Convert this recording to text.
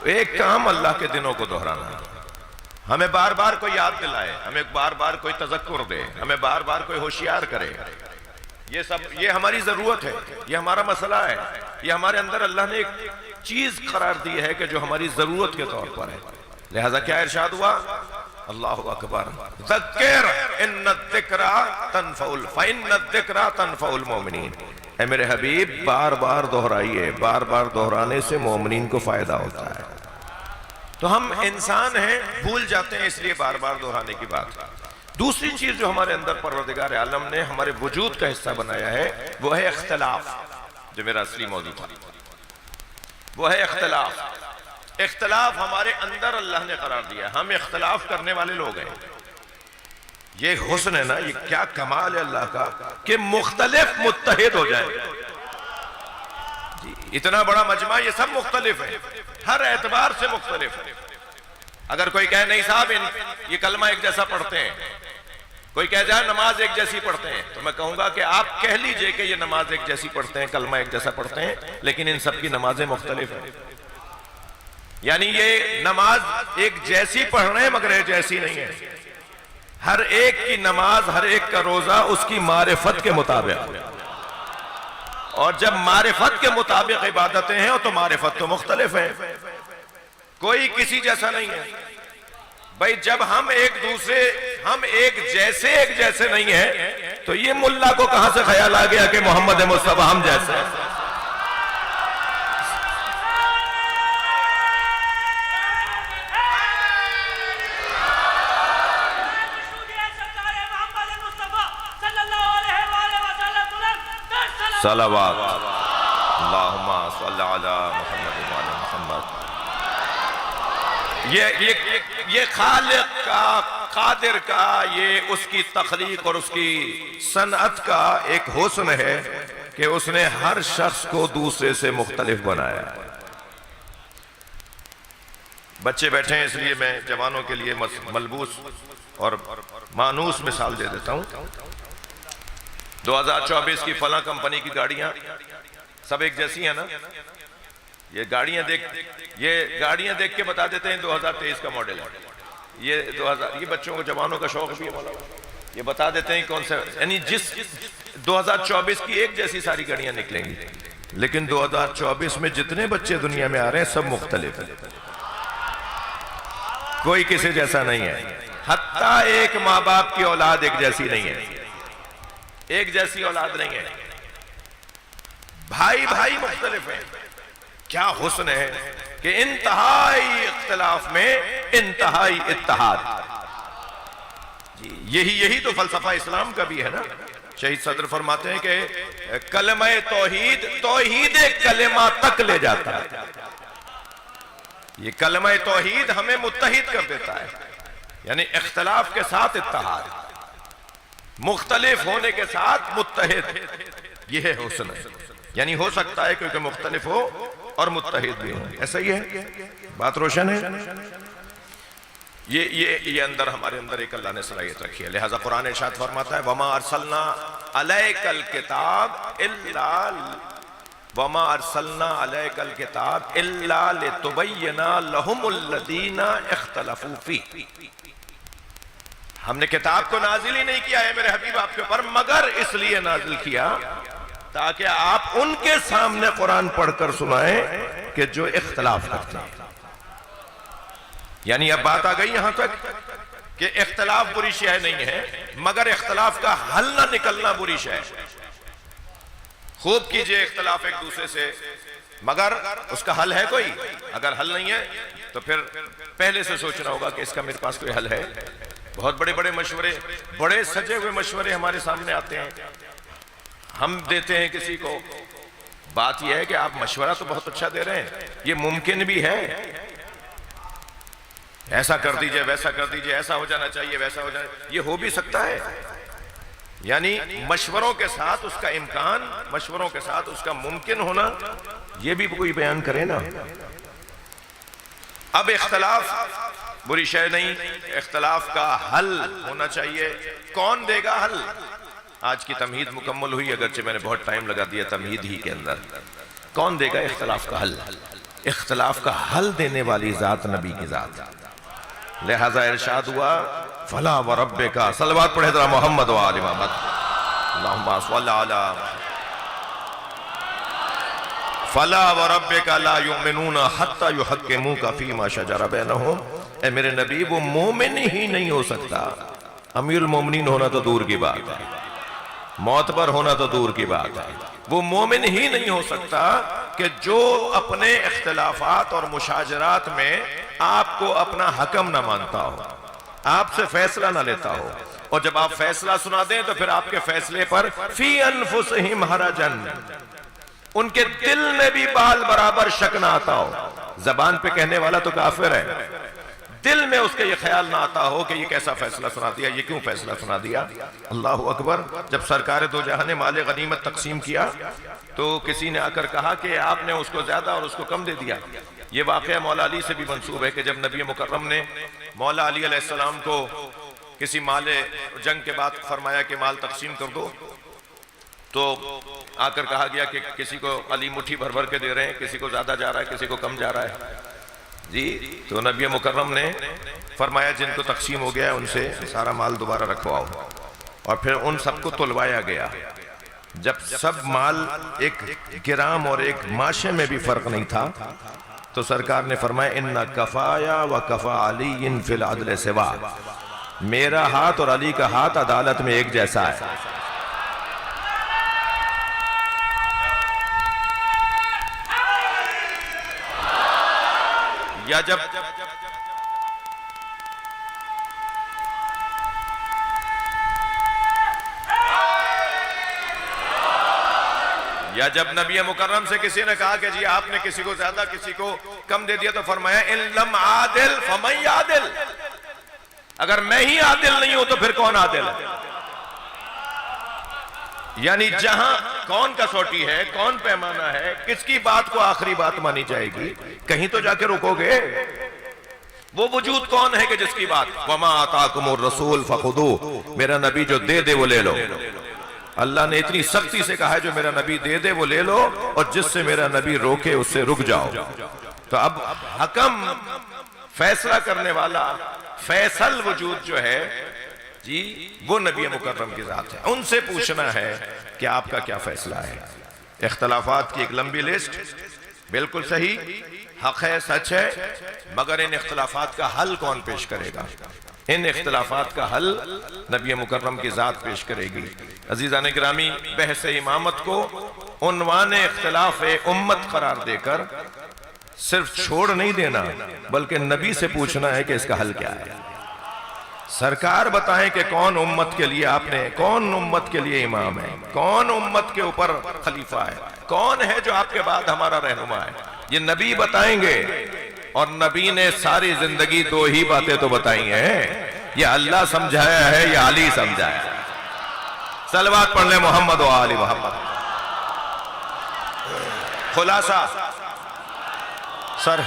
ایک کام اللہ کے دنوں کو دہرانا، ہمیں بار بار کوئی یاد دلائے، ہمیں بار بار کوئی تذکر دے، ہمیں بار بار کوئی ہوشیار کرے، یہ ہماری ضرورت ہے، یہ ہمارا مسئلہ ہے، یہ ہمارے اندر اللہ نے ایک چیز قرار دی ہے کہ جو ہماری ضرورت کے طور پر ہے۔ لہذا کیا ارشاد ہوا؟ اللہ اکبر، ذکر ان الذکرى تنفع المؤمنین۔ اے میرے حبیب بار بار دہرائیے، بار بار دہرانے سے مومنین کو فائدہ ہوتا ہے۔ تو ہم انسان ہیں، بھول جاتے ہیں، اس لیے بار بار دہرانے کی بات۔ دوسری چیز جو ہمارے اندر پروردگار عالم نے ہمارے وجود کا حصہ بنایا ہے وہ ہے اختلاف، جو میرا اصلی موضوع تھا، وہ ہے اختلاف۔ اختلاف ہمارے اندر اللہ نے قرار دیا، ہم اختلاف کرنے والے لوگ ہیں۔ یہ حسن ہے نا، یہ کیا کمال ہے اللہ کا کہ مختلف متحد ہو جائیں۔ اتنا بڑا مجمع، یہ سب مختلف ہے، ہر اعتبار سے مختلف ہے۔ اگر کوئی کہے نہیں صاحب یہ کلمہ ایک جیسا پڑھتے ہیں، کوئی کہہ جائے نماز ایک جیسی پڑھتے ہیں، تو میں کہوں گا کہ آپ کہہ لیجئے کہ یہ نماز ایک جیسی پڑھتے ہیں، کلمہ ایک جیسا پڑھتے ہیں، لیکن ان سب کی نمازیں مختلف ہیں۔ یعنی یہ نماز ایک جیسی پڑھ رہے ہیں مگر ایک جیسی نہیں ہے۔ ہر ایک کی نماز، ہر ایک کا روزہ اس کی معرفت کے مطابق، اور جب معرفت کے مطابق عبادتیں ہیں تو معرفت تو مختلف ہے، کوئی کسی جیسا نہیں ہے۔ بھائی جب ہم ایک جیسے نہیں ہیں تو یہ ملا کو کہاں سے خیال آ گیا کہ محمد مصطفیٰ ہم جیسے ہیں؟ صلوات اللہم صلی علی محمد وعلی محمد۔ یہ خالق کا، قادر کا، یہ اس کی تخلیق اور اس کی صنعت کا ایک حسن ہے کہ اس نے ہر شخص کو دوسرے سے مختلف بنایا۔ بچے بیٹھے ہیں اس لیے میں جوانوں کے لیے ملبوس اور مانوس مثال دے دیتا ہوں۔ 2024 کی فلاں کمپنی کی گاڑیاں سب ایک جیسی ہیں نا؟ یہ گاڑیاں دیکھ کے بتا دیتے ہیں 2023 کا ماڈل ہے، یہ بچوں کو، جوانوں کا شوق بھی ہے، یہ بتا دیتے ہیں کون سے، یعنی جس 2024 کی ایک جیسی ساری گاڑیاں نکلیں گی، لیکن 2024 میں جتنے بچے دنیا میں آ رہے ہیں سب مختلف ہیں، کوئی کسی جیسا نہیں ہے، حتیٰ ایک ماں باپ کی اولاد ایک جیسی نہیں ہے، ایک جیسی اولاد نہیں ہے، بھائی مختلف ہیں۔ کیا حسن ہے کہ انتہائی اختلاف میں انتہائی اتحاد۔ یہی تو فلسفہ اسلام کا بھی ہے نا۔ شہید صدر فرماتے ہیں کہ کلمہ توحید کلمہ تک لے جاتا ہے۔ یہ کلمہ توحید ہمیں متحد کر دیتا ہے، یعنی اختلاف کے ساتھ اتحاد، مختلف ہونے کے ساتھ متحد، یہ ہے حسن ہے۔ یعنی ہو سکتا ہے کیونکہ مختلف ہو اور متحد بھی ہو، ایسا ہی ہے، بات روشن ہے۔ یہ اندر ہمارے اندر ایک اللہ نے صلاحیت رکھی ہے، لہذا قرآن ارشاد فرماتا ہے وَمَا أَرْسَلْنَا عَلَيْكَ الْكِتَابِ إِلَّا لِتُبَيِّنَ لَهُمُ الَّذِينَ اخْتَلَفُوا فِيهِ۔ ہم نے کتاب کو نازل ہی نہیں کیا ہے میرے حبیب آپ کے اوپر، مگر اس لیے نازل کیا تاکہ آپ ان کے سامنے قرآن پڑھ کر سنائیں کہ جو اختلاف کرتے ہیں۔ یعنی اب بات آ گئی یہاں تک کہ اختلاف بری شے نہیں ہے، مگر اختلاف کا حل نہ نکلنا بری شے ہے۔ خوب کیجئے اختلاف ایک دوسرے سے، مگر اس کا حل ہے کوئی؟ اگر حل نہیں ہے تو پھر پہلے سے سوچنا ہوگا کہ اس کا میرے پاس کوئی حل ہے۔ بہت بڑے مشورے، بڑے سجے ہوئے مشورے ہمارے سامنے آتے ہیں، ہم دیتے ہیں کسی کو۔ بات یہ ہے کہ آپ مشورہ تو بہت اچھا دے رہے ہیں، یہ ممکن بھی ہے، ایسا کر دیجئے، ویسا کر دیجئے، ایسا ہو جانا چاہیے، ویسا ہو جانا، یہ ہو بھی سکتا ہے۔ یعنی مشوروں کے ساتھ اس کا امکان، مشوروں کے ساتھ اس کا ممکن ہونا، یہ بھی کوئی بیان کرے نا۔ اب اختلاف بری شے نہیں، اختلاف کا حل ہونا چاہیے۔ کون دے گا حل؟ آج کی تمہید مکمل ہوئی، اگرچہ میں نے بہت ٹائم لگا دیا تمہید ہی کے اندر۔ کون دے گا اختلاف کا حل؟ اختلاف کا حل دینے والی ذات نبی کی ذات، لہذا ارشاد ہوا فلا وربک، صلوات پڑھے ذرا محمد و آل محمد، اللہم صل علی فلا وربک لا یؤمنون حتی یحکموک فیما شجر بینہم، اے میرے نبی وہ مومن ہی نہیں ہو سکتا، امیر المومنین ہونا تو دور کی بات ہے، معتبر ہونا تو دور کی بات ہے، وہ مومن ہی نہیں ہو سکتا کہ جو اپنے اختلافات اور مشاجرات میں آپ کو اپنا حکم نہ مانتا ہو، آپ سے فیصلہ نہ لیتا ہو، اور جب آپ فیصلہ سنا دیں تو پھر آپ کے فیصلے پر فی انفسہم حرجن، ان کے دل میں بھی بال برابر شک نہ آتا ہو، زبان پہ کہنے والا تو کافر ہے، دل میں اس کے یہ خیال نہ آتا ہو کہ یہ کیسا فیصلہ سنا دیا، یہ کیوں فیصلہ سنا دیا۔ اللہ اکبر۔ جب سرکار دو جہاں نے مال غنیمت تقسیم کیا تو کسی نے آ کر کہا کہ آپ نے اس کو زیادہ اور اس کو کم دے دیا۔ یہ واقعہ مولا علی سے بھی منسوب ہے کہ جب نبی مکرم نے مولا علی علیہ السلام کو کسی مال جنگ کے بعد فرمایا کہ مال تقسیم کر دو، تو آ کر کہا گیا کہ کسی کو علی مٹھی بھر بھر کے دے رہے ہیں، کسی کو زیادہ جا رہا ہے، کسی کو کم جا رہا ہے جی۔ تو نبی مکرم نے فرمایا جن کو تقسیم ہو گیا ہے ان سے سارا مال دوبارہ رکھواؤ، اور پھر ان سب کو تلوایا گیا۔ جب سب مال ایک گرام اور ایک ماشے میں بھی فرق نہیں تھا تو سرکار نے فرمایا ان کفایا و کفا علی فی العدل سوا، میرا ہاتھ اور علی کا ہاتھ عدالت میں ایک جیسا ہے۔ یا جب نبی مکرم سے کسی نے کہا کہ جی آپ نے کسی کو زیادہ کسی کو کم دے دیا تو فرمایا ان لم عادل فمن عادل، اگر میں ہی عادل نہیں ہوں تو پھر کون عادل ہے؟ یعنی جہاں کون کسوٹی ہے، کون پیمانہ ہے، کس کی بات کو آخری بات مانی جائے گی، کہیں تو جا کے رکو گے۔ وہ وجود کون ہے کہ جس کی بات وَمَا آتَاكُمُ الرَّسُولُ فَخُذُوهُ، میرا نبی جو دے دے وہ لے لو۔ اللہ نے اتنی سختی سے کہا ہے جو میرا نبی دے دے وہ لے لو، اور جس سے میرا نبی روکے اس سے رک جاؤ۔ تو اب حکم، فیصلہ کرنے والا، فیصل وجود جو ہے جی وہ نبی مکرم کی ذات ہے، ان سے پوچھنا ہے کہ آپ کا کیا فیصلہ ہے۔ اختلافات کی ایک لمبی لسٹ، بالکل صحیح، حق ہے، سچ ہے، مگر ان اختلافات کا حل کون پیش کرے گا؟ ان اختلافات کا حل نبی مکرم کی ذات پیش کرے گی۔ عزیزان گرامی، بحث امامت کو عنوان اختلاف امت قرار دے کر صرف چھوڑ نہیں دینا بلکہ نبی سے پوچھنا ہے کہ اس کا حل کیا ہے۔ سرکار بتائیں کہ کون امت کے لیے آپ نے، کون امت کے لیے امام ہے، کون امت کے اوپر خلیفہ ہے، کون ہے جو آپ کے بعد ہمارا رہنما ہے، یہ نبی بتائیں گے۔ اور نبی نے ساری زندگی دو ہی باتیں تو بتائی ہیں، یہ اللہ سمجھایا ہے یا علی سمجھایا ہے۔ صلوات پڑھ لیں محمد و آل محمد۔ خلاصہ سر